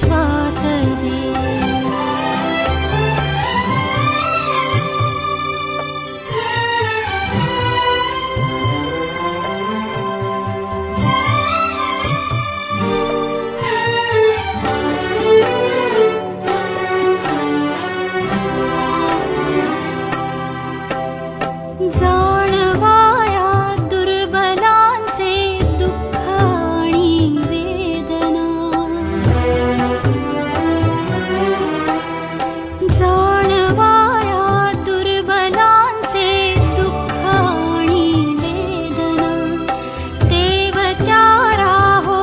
श्वास दे। जाणवाया दुर्बलांचे दुःख आणि वेदना, जाणवाया दुर्बलांचे दुःख आणि वेदना। देवत्या राहो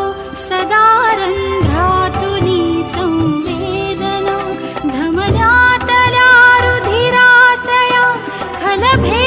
सदा रंध्रातुनी संवेदना, धमन्यातल्या रुधिरासया खलभे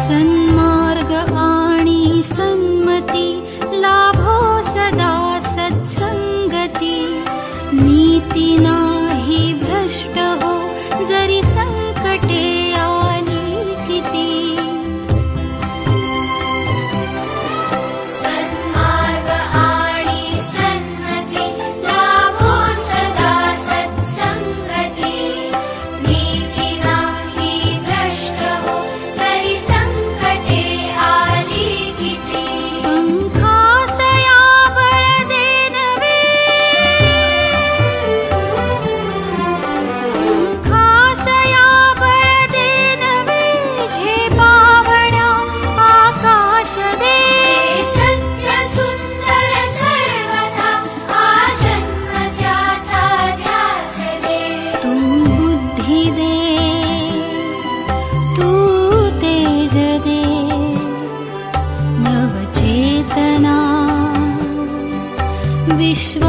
सन्मार्ग आणि सन्मती लाभो सदा सत्संगती। नीती नाही भ्रष्ट हो जरी संकटे आली किती। सन्मार्ग आणि सन्मती लाभो सदा सत्संगती। नीती नाही भ्रष्ट हो जरी संकटे आली किती। पंखासया बळ देनवे, पंखासया बळ देनवे, झेपावण्या आकाश दे। सत्य सुंदर सर्वथा आजन्म त्याचा ध्यास दे। तू बुद्धी दे, तू तेज दे, नवचेतना विश्व